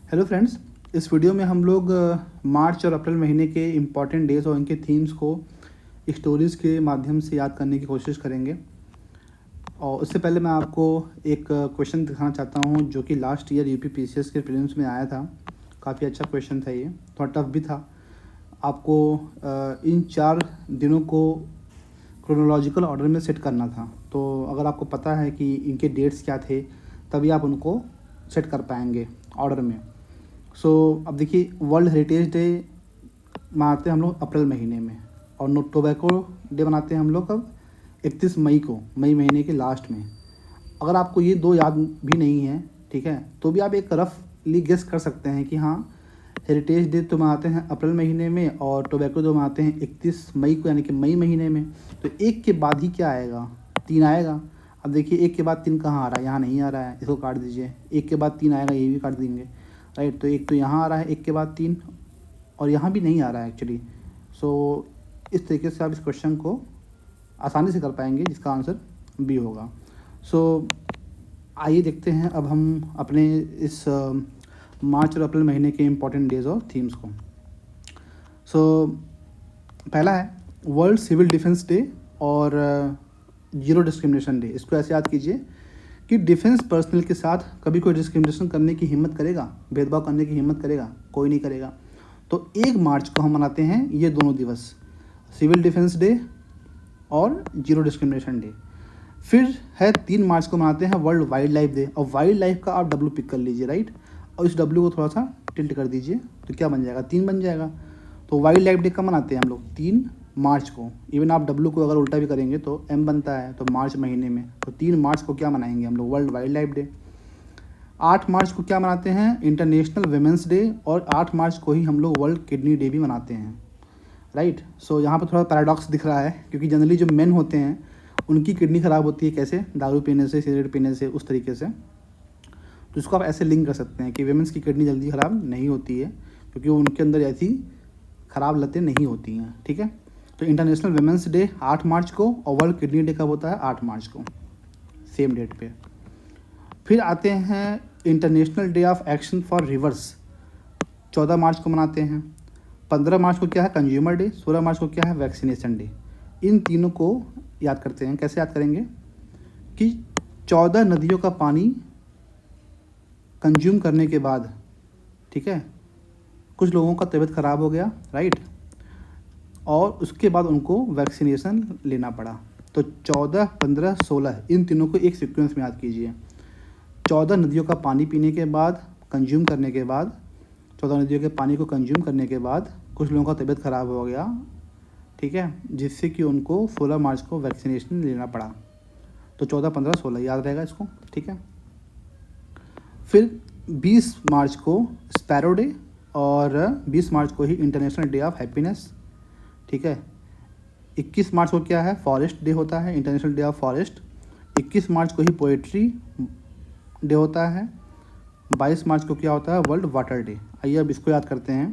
Hello friends, इस video में हम लोग मार्च और अप्रैल महीने के इम्पॉर्टेंट डेज और इनके थीम्स को स्टोरीज़ के माध्यम से याद करने की कोशिश करेंगे। और उससे पहले मैं आपको एक क्वेश्चन दिखाना चाहता हूँ जो कि लास्ट ईयर यूपीपीसीएस के प्रीलिम्स में आया था। काफ़ी अच्छा क्वेश्चन था, ये थोड़ा टफ भी था। आपको इन 4 दिनों को क्रोनोलॉजिकल ऑर्डर में सेट करना था। तो अगर आपको पता है कि इनके डेट्स क्या थे तभी आप उनको सेट कर पाएंगे ऑर्डर में। अब देखिए, वर्ल्ड हेरिटेज डे मनाते हैं हम लोग अप्रैल महीने में, और नो टोबैको डे मनाते हैं हम लोग कब, 31 मई को, मई महीने के लास्ट में। अगर आपको ये 2 याद भी नहीं है, ठीक है, तो भी आप एक रफली गेस कर सकते हैं कि हाँ, हेरिटेज डे तो मनाते हैं अप्रैल महीने में और टोबैको तो मनाते हैं 31 मई को, यानी कि मई महीने में। तो एक के बाद ही क्या आएगा, 3 आएगा। अब देखिए, एक के बाद 3 कहाँ आ रहा है, यहाँ नहीं आ रहा है, इसको काट दीजिए। एक के बाद 3 आएगा, ये भी काट देंगे, राइट। तो एक तो यहाँ आ रहा है एक के बाद 3, और यहाँ भी नहीं आ रहा है एक्चुअली। इस तरीके से आप इस क्वेश्चन को आसानी से कर पाएंगे, जिसका आंसर बी होगा। आइए देखते हैं अब हम अपने इस मार्च और अप्रैल महीने के इम्पॉर्टेंट डेज और थीम्स को। पहला है वर्ल्ड सिविल डिफेंस डे और जीरो डिस्क्रिमिनेशन डे। इसको ऐसे याद कीजिए कि डिफेंस पर्सनल के साथ कभी कोई डिस्क्रिमिनेशन करने की हिम्मत करेगा, भेदभाव करने की हिम्मत करेगा, कोई नहीं करेगा। तो 1 मार्च को हम मनाते हैं ये दोनों दिवस, सिविल डिफेंस डे और जीरो डिस्क्रिमिनेशन डे। फिर है 3 मार्च को मनाते हैं वर्ल्ड वाइल्ड लाइफ डे। और वाइल्ड लाइफ का आप डब्ल्यू पिक कर लीजिए, राइट, और इस डब्ल्यू को थोड़ा सा टिल्ट कर दीजिए, तो क्या बन जाएगा, 3 बन जाएगा। तो वाइल्ड लाइफ डे कब मनाते हैं हम लोग, 3 मार्च को। इवन आप डब्ल्यू को अगर उल्टा भी करेंगे तो एम बनता है, तो मार्च महीने में, तो 3 मार्च को क्या मनाएंगे हम लोग, वर्ल्ड वाइल्ड लाइफ डे। 8 मार्च को क्या मनाते हैं, इंटरनेशनल वुमेंस डे, और 8 मार्च को ही हम लोग वर्ल्ड किडनी डे भी मनाते हैं, राइट। यहाँ पर थोड़ा पैराडॉक्स दिख रहा है, क्योंकि जनरली जो मेन होते हैं उनकी किडनी ख़राब होती है, कैसे, दारू पीने से, सिगरेट पीने से, उस तरीके से। तो इसको आप ऐसे लिंक कर सकते हैं कि वुमेंस की किडनी जल्दी ख़राब नहीं होती है, क्योंकि उनके अंदर ऐसी ख़राब लतें नहीं होती हैं, ठीक है। तो इंटरनेशनल वुमेंस डे 8 मार्च को, और वर्ल्ड किडनी डे कब होता है, 8 मार्च को, सेम डेट पे। फिर आते हैं international day of action for reverse, 14 मार्च को मनाते हैं। 15 मार्च को क्या है, कंज्यूमर डे। 16 मार्च को क्या है, वैक्सीनेशन डे। इन तीनों को याद करते हैं। कैसे याद करेंगे कि 14 नदियों का पानी कंज्यूम करने के बाद, ठीक है, कुछ लोगों का तबीयत ख़राब हो गया, राइट, और उसके बाद उनको वैक्सीनेशन लेना पड़ा। तो 14, 15, 16 इन तीनों को एक सीक्वेंस में याद कीजिए। 14 नदियों का पानी पीने के बाद, कंज्यूम करने के बाद, 14 नदियों के पानी को कंज्यूम करने के बाद कुछ लोगों का तबीयत ख़राब हो गया, ठीक है, जिससे कि उनको 16 मार्च को वैक्सीनेशन लेना पड़ा। तो 14, 15, 16 याद रहेगा इसको, ठीक है। फिर 20 मार्च को स्पैरो डे, और 20 मार्च को ही इंटरनेशनल डे ऑफ हैप्पीनेस, ठीक है। 21 मार्च को क्या है, फॉरेस्ट डे होता है, इंटरनेशनल डे ऑफ फॉरेस्ट। 21 मार्च को ही पोएट्री डे होता है। 22 मार्च को क्या होता है, वर्ल्ड वाटर डे। आइए अब इसको याद करते हैं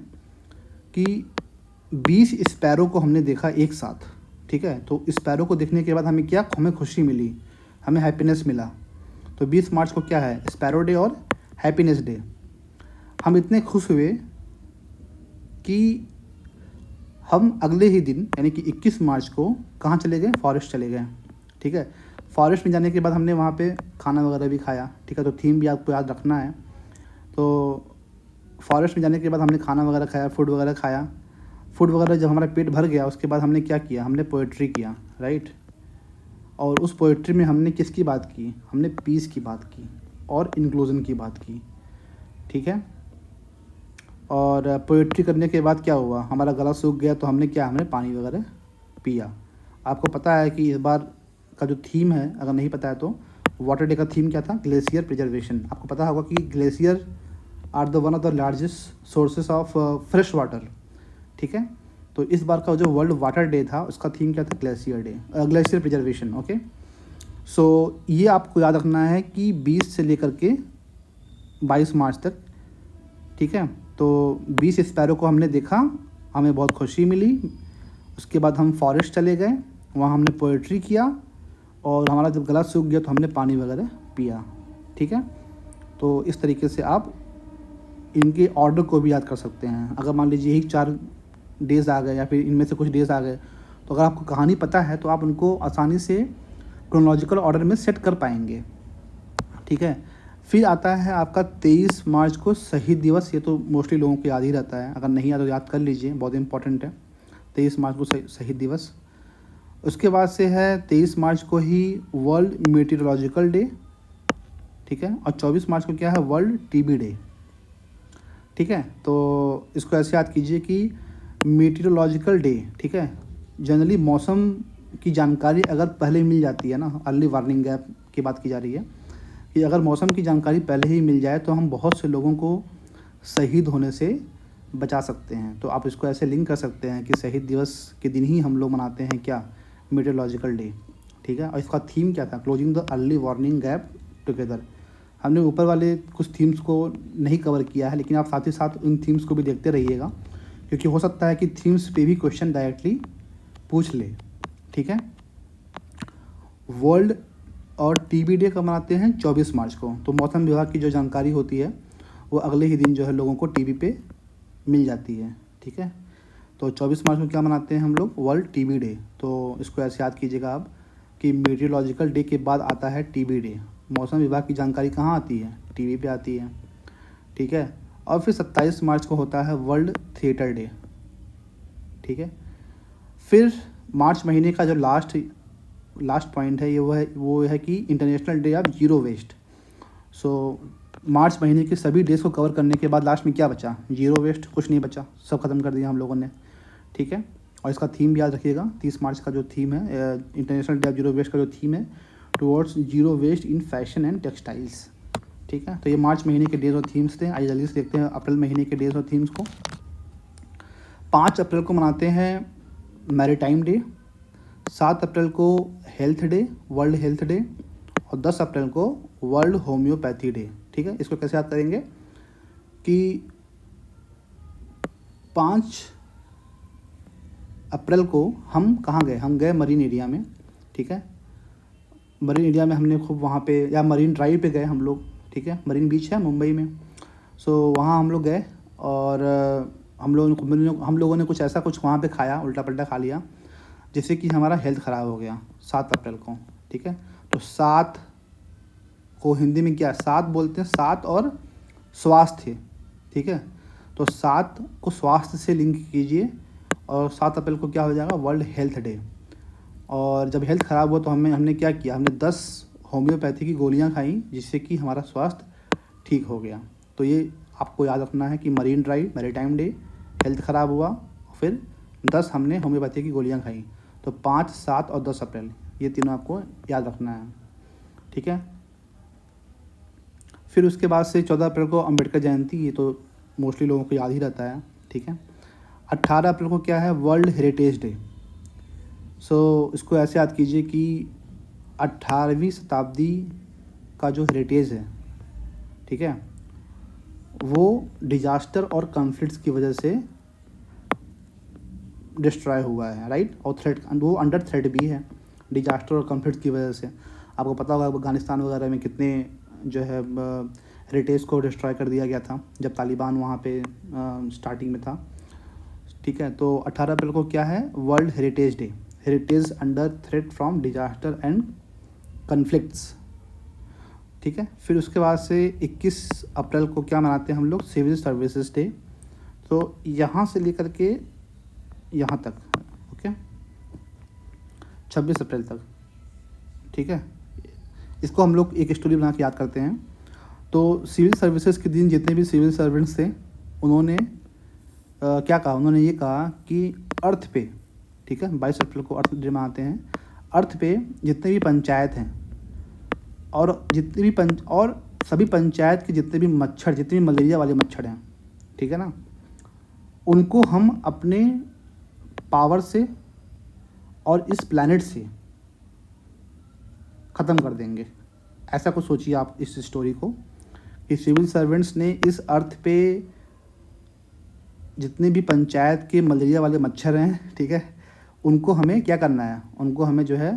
कि 20 स्पैरो को हमने देखा एक साथ, ठीक है। तो स्पैरो को देखने के बाद हमें क्या, हमें खुशी मिली, हमें हैप्पीनेस मिला। तो 20 मार्च को क्या है, स्पैरो डे और हैप्पीनेस डे। हम इतने खुश हुए कि हम अगले ही दिन, यानी कि 21 मार्च को कहाँ चले गए, फॉरेस्ट चले गए, ठीक है। फॉरेस्ट में जाने के बाद हमने वहाँ पे खाना वगैरह भी खाया, ठीक है। तो थीम भी आपको याद रखना है। तो फॉरेस्ट में जाने के बाद हमने खाना वगैरह खाया, फूड वगैरह खाया। फूड वगैरह जब हमारा पेट भर गया, उसके बाद हमने क्या किया, हमने पोएट्री किया, राइट। और उस पोएट्री में हमने किसकी बात की, हमने पीस की बात की और इंक्लूजन की बात की, ठीक है। और पोएट्री करने के बाद क्या हुआ, हमारा गला सूख गया, तो हमने क्या, हमने पानी वगैरह पिया। आपको पता है कि इस बार का जो थीम है, अगर नहीं पता है तो, वाटर डे का थीम क्या था, ग्लेशियर प्रिजर्वेशन। आपको पता होगा कि glacier are the one of the largest sources of fresh water, ठीक है। तो इस बार का जो वर्ल्ड वाटर डे था उसका थीम क्या था, glacier day, glacier preservation, okay. ये आपको याद रखना है कि 20 से लेकर के 22 मार्च तक, ठीक है। तो 20 स्पैरो को हमने देखा, हमें बहुत खुशी मिली। उसके बाद हम फॉरेस्ट चले गए, वहाँ हमने पोएट्री किया, और हमारा जब गला सूख गया तो हमने पानी वगैरह पिया, ठीक है। तो इस तरीके से आप इनके ऑर्डर को भी याद कर सकते हैं। अगर मान लीजिए यही 4 डेज़ आ गए या फिर इनमें से कुछ डेज़ आ गए, तो अगर आपको कहानी पता है तो आप उनको आसानी से क्रोनोलॉजिकल ऑर्डर में सेट कर पाएंगे। ठीक है। फिर आता है आपका 23 मार्च को शहीद दिवस। ये तो मोस्टली लोगों को याद ही रहता है, अगर नहीं याद तो याद कर लीजिए, बहुत इंपॉर्टेंट है। 23 मार्च को शहीद दिवस। उसके बाद से है 23 मार्च को ही वर्ल्ड मीटीरोलॉजिकल डे। ठीक है। और 24 मार्च को क्या है, वर्ल्ड टीबी डे। ठीक है। तो इसको ऐसे याद कीजिए कि मीटीरोलॉजिकल डे, ठीक है, जनरली मौसम की जानकारी अगर पहले मिल जाती है ना, अर्ली वार्निंग गैप की बात की जा रही है कि अगर मौसम की जानकारी पहले ही मिल जाए तो हम बहुत से लोगों को शहीद होने से बचा सकते हैं। तो आप इसको ऐसे लिंक कर सकते हैं कि शहीद दिवस के दिन ही हम लोग मनाते हैं क्या, मीटीरोलॉजिकल डे। ठीक है। और इसका थीम क्या था, closing the early warning gap together. हमने ऊपर वाले कुछ थीम्स को नहीं कवर किया है, लेकिन आप साथ ही साथ उन थीम्स को भी देखते रहिएगा, क्योंकि हो सकता है कि थीम्स पे भी क्वेश्चन डायरेक्टली पूछ ले। ठीक है। वर्ल्ड और टीबी डे कब मनाते हैं, 24 मार्च को। तो मौसम विभाग की जो जानकारी होती है वो अगले ही दिन जो है लोगों को टीवी पे मिल जाती है। ठीक है। तो 24 मार्च को क्या मनाते हैं हम लोग, वर्ल्ड टीबी डे। तो इसको ऐसे याद कीजिएगा आप कि मीटीरोलॉजिकल डे के बाद आता है टीबी डे। मौसम विभाग की जानकारी कहाँ आती है, टीवी पे आती है। ठीक है। और फिर 27 मार्च को होता है वर्ल्ड थिएटर डे। ठीक है। फिर मार्च महीने का जो लास्ट पॉइंट है ये वो है कि international day of zero waste. So मार्च महीने के सभी डेज को कवर करने के बाद लास्ट में क्या बचा, जीरो वेस्ट। कुछ नहीं बचा, सब ख़त्म कर दिया हम लोगों ने। ठीक है। और इसका थीम भी याद रखिएगा, 30 मार्च का जो थीम है International day of zero Waste का जो थीम है, towards zero waste in fashion and textiles. ठीक है। तो ये मार्च महीने के डेज और थीम्स थे। आइए जल्दी से देखते हैं अप्रैल महीने के डेज और थीम्स को। 5 अप्रैल को मनाते हैं मैरीटाइम डे। 7 अप्रैल को health day, world health day. और 10 अप्रैल को वर्ल्ड होम्योपैथी डे। ठीक है। इसको कैसे याद करेंगे कि 5 अप्रैल को हम कहाँ गए, हम गए मरीन एरिया में। ठीक है। मरीन एरिया में हमने खूब वहाँ पे, या मरीन ड्राइव पे गए हम लोग। ठीक है। मरीन बीच है मुंबई में। सो वहाँ हम लोग गए और हम लोगों ने कुछ ऐसा कुछ वहाँ पे खाया, उल्टा पल्टा खा लिया, जिससे कि हमारा हेल्थ ख़राब हो गया 7 अप्रैल को। ठीक है। तो 7 को हिंदी में क्या, 7 बोलते हैं, 7 और स्वास्थ्य। ठीक है। तो 7 को स्वास्थ्य से लिंक कीजिए और 7 अप्रैल को क्या हो जाएगा, वर्ल्ड हेल्थ डे। और जब हेल्थ ख़राब हुआ तो हमने क्या किया, हमने 10 होम्योपैथी की गोलियां खाई, जिससे कि हमारा स्वास्थ्य ठीक हो गया। तो ये आपको याद रखना है कि marine drive, maritime day, health ख़राब हुआ, फिर 10 हमने होम्योपैथी की गोलियां खाई। तो 5, 7 और 10 अप्रैल ये तीनों आपको याद रखना है। ठीक है। फिर उसके बाद से 14 अप्रैल को अम्बेडकर जयंती, ये तो मोस्टली लोगों को याद ही रहता है। ठीक है। 18 अप्रैल को क्या है, वर्ल्ड हेरिटेज डे। सो इसको ऐसे याद कीजिए कि 18वीं शताब्दी का जो हेरिटेज है, ठीक है, वो डिजास्टर और कॉन्फ्लिक्ट्स की वजह से डिस्ट्रॉय हुआ है, राइट। और थ्रेट, वो अंडर थ्रेट भी है डिजास्टर और कॉन्फ्लिक्ट की वजह से। आपको पता होगा अफगानिस्तान वगैरह में कितने जो है हेरिटेज को डिस्ट्रॉय कर दिया गया था जब तालिबान वहाँ पे स्टार्टिंग में था। ठीक है। तो 18 अप्रैल को क्या है, world heritage day. Heritage under threat from disaster and conflicts. ठीक है। फिर उसके बाद से 21 अप्रैल को क्या मनाते हैं हम लोग, सिविल सर्विसेज डे। तो यहाँ से लेकर के यहाँ तक, ओके, 26 अप्रैल तक। ठीक है। इसको हम लोग एक स्टोरी बना के याद करते हैं। तो सिविल सर्विसेज के दिन जितने भी सिविल सर्वेंट्स थे उन्होंने क्या कहा, उन्होंने ये कहा कि अर्थ पे, ठीक है, 22 अप्रैल को अर्थ डे मनाते हैं। अर्थ पे जितने भी पंचायत हैं और सभी पंचायत के जितने भी मच्छर, जितने भी मलेरिया वाले मच्छर हैं, ठीक है ना, उनको हम अपने पावर से और इस प्लैनेट से ख़त्म कर देंगे। ऐसा कुछ सोचिए आप इस स्टोरी को कि सिविल सर्वेंट्स ने इस अर्थ पे जितने भी पंचायत के मलेरिया वाले मच्छर हैं, ठीक है, उनको हमें क्या करना है, उनको हमें जो है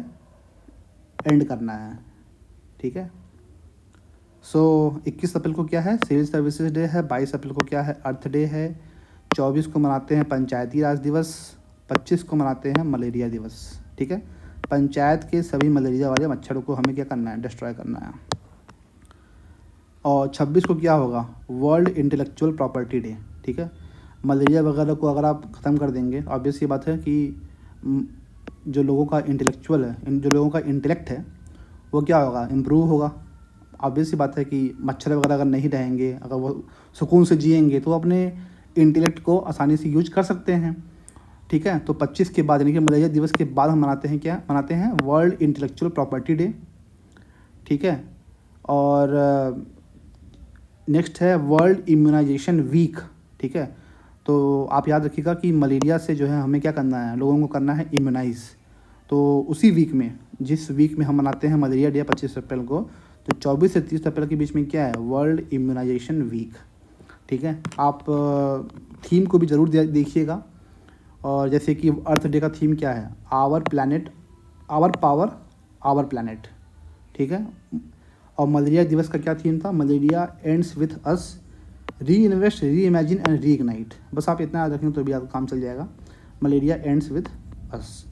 एंड करना है। ठीक है। सो 21 अप्रैल को क्या है, सिविल सर्विसेज डे है। 22 अप्रैल को क्या है, अर्थ डे है। 24 को मनाते हैं पंचायती राज दिवस। 25 को मनाते हैं मलेरिया दिवस। ठीक है, पंचायत के सभी मलेरिया वाले मच्छरों को हमें क्या करना है, डिस्ट्रॉय करना है। और 26 को क्या होगा, वर्ल्ड इंटेलेक्चुअल प्रॉपर्टी डे। ठीक है, मलेरिया वगैरह को अगर आप ख़त्म कर देंगे, ऑब्वियस ये बात है कि जो लोगों का इंटेलेक्चुअल है, जो लोगों का इंटेलेक्ट है, वो क्या होगा, इम्प्रूव होगा। ऑब्वियस सी बात है कि मच्छर वगैरह अगर नहीं रहेंगे, अगर वो सुकून से जिएंगे तो अपने इंटेलेक्ट को आसानी से यूज कर सकते हैं। ठीक है, तो 25 के बाद यानी कि मलेरिया दिवस के बाद हम मनाते हैं, क्या मनाते हैं, वर्ल्ड इंटेलेक्चुअल प्रॉपर्टी डे। ठीक है, और नेक्स्ट है वर्ल्ड इम्यूनाइजेशन वीक। ठीक है, तो आप याद रखिएगा कि मलेरिया से जो है हमें क्या करना है, लोगों को करना है इम्यूनाइज। तो उसी वीक में, जिस वीक में हम मनाते हैं मलेरिया डे 25 अप्रैल को, तो 24 से 30 अप्रैल के बीच में क्या है, वर्ल्ड इम्यूनाइजेशन वीक। ठीक है, आप थीम को भी ज़रूर देखिएगा। और जैसे कि अर्थ डे का थीम क्या है, our planet, our power, our planet. ठीक है, और मलेरिया दिवस का क्या थीम था, मलेरिया एंड्स विथ अस, री इन्वेस्ट, री इमेजिन एंड री इग्नाइट। बस आप इतना याद रखेंगे तो भी आपका काम चल जाएगा। Malaria ends with us.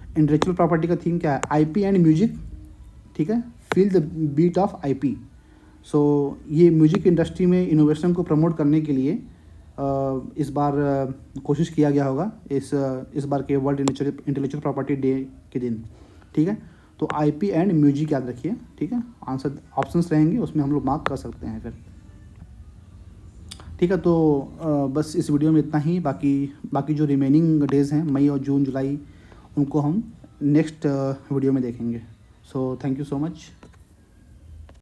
Intellectual property का थीम क्या है, आईपी एंड म्यूजिक। ठीक है, feel the beat of IP. So ये म्यूजिक इंडस्ट्री में इनोवेशन को प्रमोट करने के लिए इस बार कोशिश किया गया होगा, इस बार के वर्ल्ड इंटेलेक्चुअल प्रॉपर्टी डे के दिन। ठीक है, तो आईपी एंड म्यूजिक याद रखिए। ठीक है, आंसर ऑप्शंस रहेंगे, उसमें हम लोग मार्क कर सकते हैं फिर। ठीक है, तो बस इस वीडियो में इतना ही। बाकी जो रिमेनिंग डेज़ हैं, मई और जून जुलाई, उनको हम नेक्स्ट वीडियो में देखेंगे। So thank you so much.